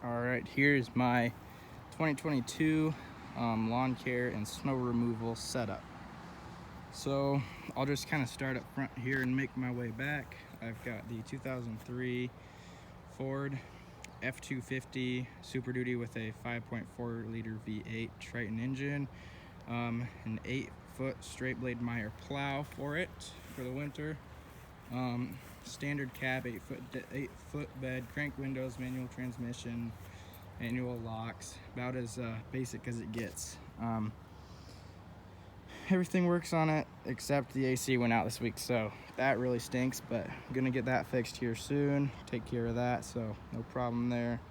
Alright, here's my 2022 lawn care and snow removal setup. So I'll just kind of start up front here and make my way back. I've got the 2003 Ford F250 Super Duty with a 5.4 liter V8 Triton engine, an 8-foot straight blade Meyer plow for it for the winter. Standard cab, 8-foot bed, crank windows, manual transmission, manual locks, about as basic as it gets. Everything works on it except the AC went out this week, so that really stinks, but I'm gonna get that fixed here soon, take care of that, so no problem there.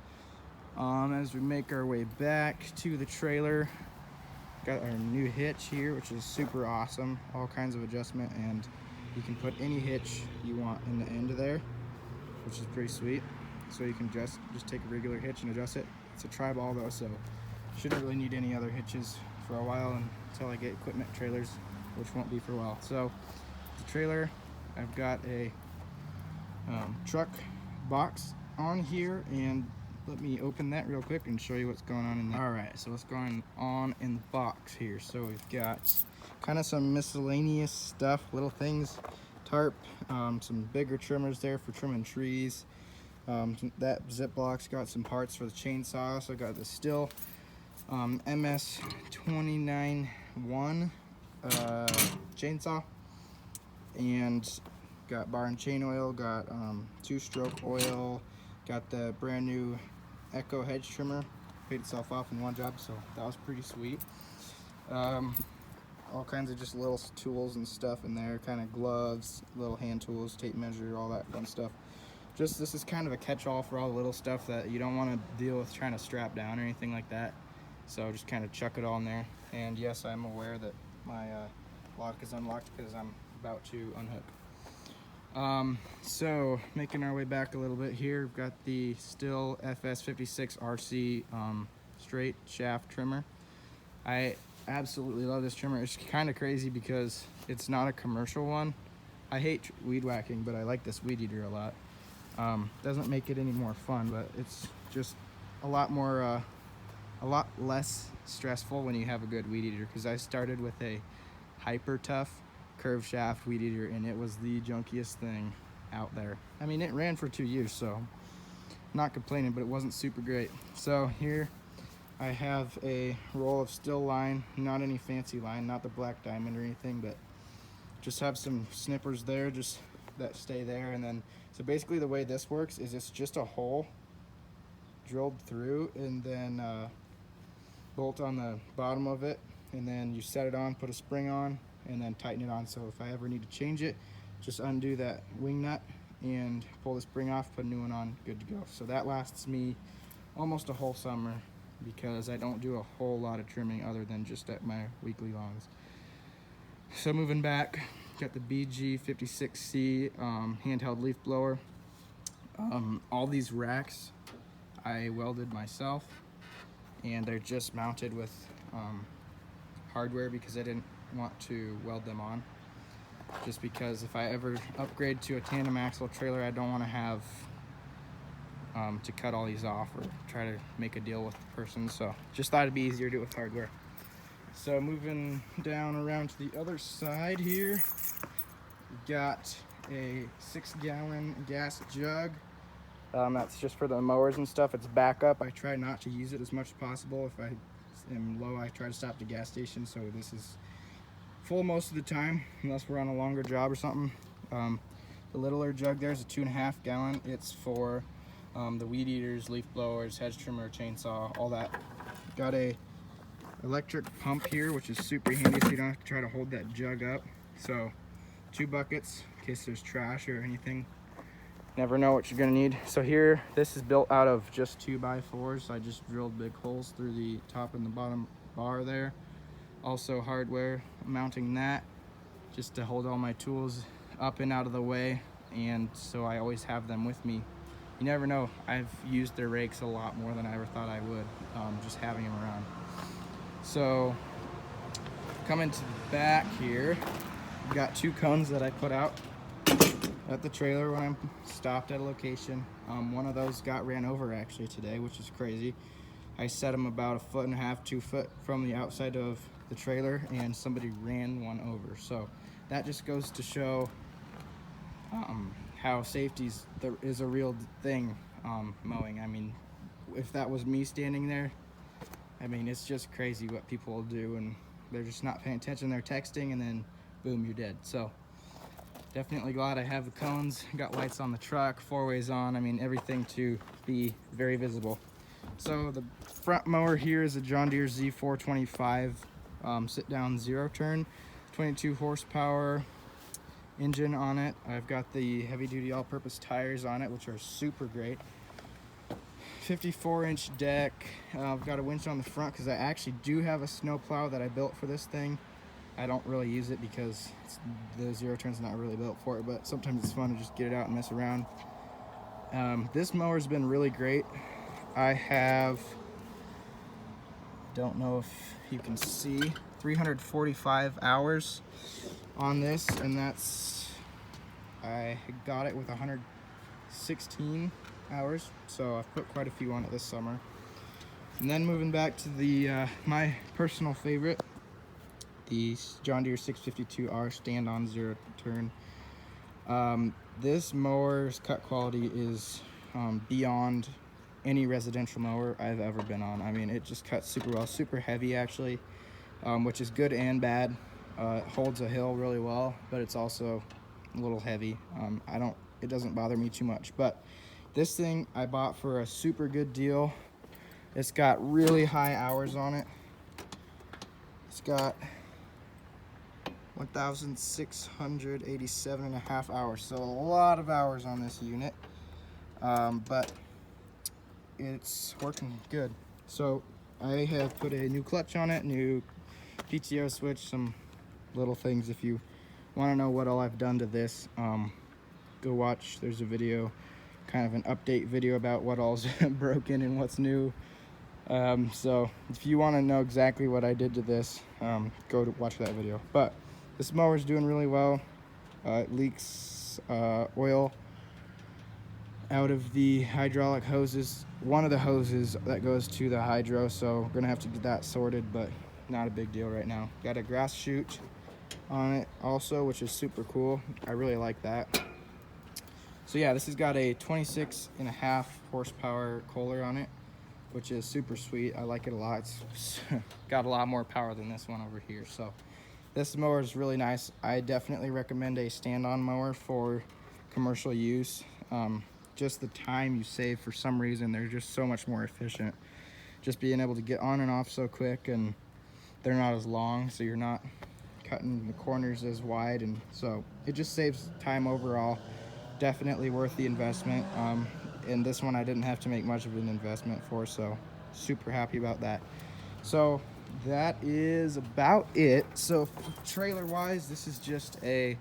As we make our way back to the trailer, got our new hitch here, which is super awesome, all kinds of adjustment, and you can put any hitch you want in the end of there, which is pretty sweet. So you can just take a regular hitch and adjust it. It's a tri-ball though, so shouldn't really need any other hitches for a while until I get equipment trailers, which won't be for a while. So the trailer, I've got a truck box on here, and let me open that real quick and show you what's going on in there. All right, so what's going on in the box here? So we've got kind of some miscellaneous stuff, little things, tarp, some bigger trimmers there for trimming trees. That Ziplock's got some parts for the chainsaw. So I got the Stihl MS-291 chainsaw, and got bar and chain oil, got 2-stroke oil, got the brand new Echo hedge trimmer. Paid itself off in one job, so that was pretty sweet. All kinds of just little tools and stuff in there, kind of gloves, little hand tools, tape measure, all that fun stuff. Just this is kind of a catch-all for all the little stuff that you don't want to deal with trying to strap down or anything like that. So just kind of chuck it all in there. And yes, I'm aware that my lock is unlocked because I'm about to unhook. So making our way back a little bit here, we've got the Stihl FS56 RC straight shaft trimmer. I absolutely love this trimmer. It's kind of crazy because it's not a commercial one. I hate weed whacking, but I like this weed eater a lot. Doesn't make it any more fun, but it's just a lot less stressful when you have a good weed eater, because I started with a hyper tough curved shaft weed eater and it was the junkiest thing out there. I mean, it ran for 2 years, so not complaining, but it wasn't super great. So here I have a roll of Stihl line, not any fancy line, not the black diamond or anything, but just have some snippers there, just that stay there. And then, so basically the way this works is it's just a hole drilled through, and then bolt on the bottom of it, and then you set it on, put a spring on, and then tighten it on. So if I ever need to change it, just undo that wing nut and pull the spring off, put a new one on, good to go. So that lasts me almost a whole summer, because I don't do a whole lot of trimming other than just at my weekly lawns. So moving back, got the BG56C handheld leaf blower. All these racks I welded myself, and they're just mounted with hardware because I didn't want to weld them on. Just because if I ever upgrade to a tandem axle trailer, I don't want to have to cut all these off or try to make a deal with the person, so just thought it'd be easier to do it with hardware. So moving down around to the other side here, we got a 6-gallon gas jug. That's just for the mowers and stuff. It's backup. I try not to use it as much as possible. If I am low, I try to stop at the gas station, so this is full most of the time unless we're on a longer job or something. The littler jug there is a 2.5-gallon. It's for the weed eaters, leaf blowers, hedge trimmer, chainsaw, all that. Got a electric pump here, which is super handy, so you don't have to try to hold that jug up. So 2 buckets in case there's trash or anything. Never know what you're gonna need. So here, this is built out of just 2x4s. So I just drilled big holes through the top and the bottom bar there. Also hardware mounting that just to hold all my tools up and out of the way, and so I always have them with me. You never know, I've used their rakes a lot more than I ever thought I would, just having them around. So coming to the back here, I've got 2 cones that I put out at the trailer when I'm stopped at a location. One of those got ran over actually today, which is crazy. I set them about 1.5 feet, 2 foot from the outside of the trailer, and somebody ran one over. So that just goes to show how safety is a real thing mowing. I mean, if that was me standing there, I mean, it's just crazy what people will do, and they're just not paying attention. They're texting, and then boom, you're dead. So definitely glad I have the cones, got lights on the truck, 4-ways on. I mean, everything to be very visible. So the front mower here is a John Deere Z425 sit-down 0-turn, 22 horsepower engine on it. I've got the heavy-duty all-purpose tires on it, which are super great. 54-inch deck. I've got a winch on the front because I actually do have a snow plow that I built for this thing. I don't really use it because the 0-turn's not really built for it, but sometimes it's fun to just get it out and mess around. This mower's been really great. I have, don't know if you can see, 345 hours on this, and I got it with 116 hours, so I've put quite a few on it this summer. And then moving back to the my personal favorite, the John Deere 652R stand-on 0-turn. This mower's cut quality is beyond any residential mower I've ever been on. I mean, it just cuts super well, super heavy actually, which is good and bad. It holds a hill really well, but it's also a little heavy. It doesn't bother me too much, but this thing I bought for a super good deal. It's got really high hours on it. It's got 1,687.5 hours, so a lot of hours on this unit, but it's working good. So I have put a new clutch on it, new PTO switch, some little things. If you want to know what all I've done to this, go watch. There's a video, kind of an update video about what all's broken and what's new. So if you want to know exactly what I did to this, go to watch that video. But this mower's doing really well. It leaks oil out of the hydraulic hoses, one of the hoses that goes to the hydro, so we're gonna have to get that sorted, but not a big deal right now. Got a grass chute on it also, which is super cool. I really like that. So yeah, this has got a 26.5 horsepower Kohler on it, which is super sweet. I like it a lot. It's got a lot more power than this one over here. So this mower is really nice. I definitely recommend a stand-on mower for commercial use. Just the time you save, for some reason, they're just so much more efficient. Just being able to get on and off so quick, and they're not as long, so you're not cutting the corners as wide, and so it just saves time overall. Definitely worth the investment. And this one I didn't have to make much of an investment for, so super happy about that. So that is about it. So trailer wise, this is just a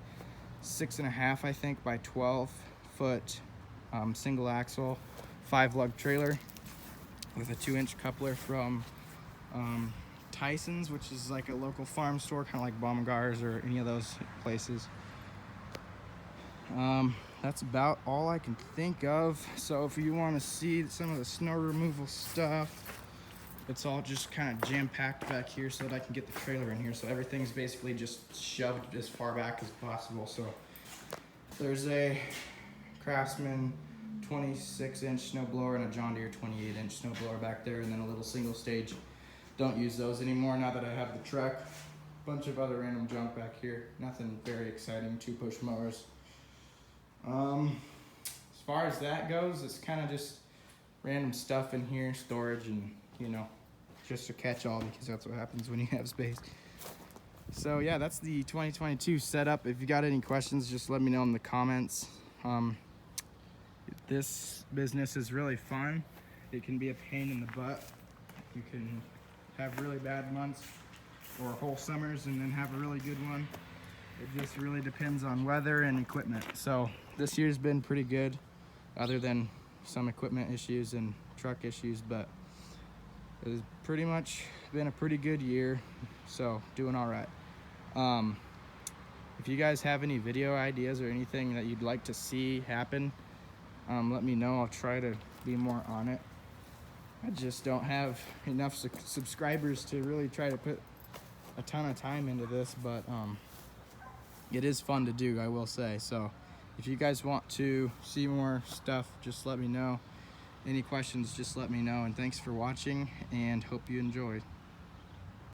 6.5, I think, by 12 foot single axle 5-lug trailer with a 2-inch coupler from Tyson's, which is like a local farm store, kind of like Baumgart's or any of those places. That's about all I can think of. So if you want to see some of the snow removal stuff, it's all just kind of jam-packed back here so that I can get the trailer in here. So everything's basically just shoved as far back as possible. So there's a Craftsman 26-inch snow blower and a John Deere 28-inch snow blower back there, and then a little single stage. Don't use those anymore now that I have the truck. Bunch of other random junk back here. Nothing very exciting. 2-push mowers. As far as that goes, it's kind of just random stuff in here, storage, and just a catch-all, because that's what happens when you have space. So yeah, that's the 2022 setup. If you got any questions, just let me know in the comments. This business is really fun. It can be a pain in the butt. You can have really bad months or whole summers and then have a really good one. It just really depends on weather and equipment. So this year's been pretty good, other than some equipment issues and truck issues, but it's pretty much been a pretty good year, so doing all right. If you guys have any video ideas or anything that you'd like to see happen, let me know. I'll try to be more on it. I just don't have enough subscribers to really try to put a ton of time into this, but it is fun to do, I will say. So if you guys want to see more stuff, just let me know. Any questions, just let me know. And thanks for watching, and hope you enjoyed.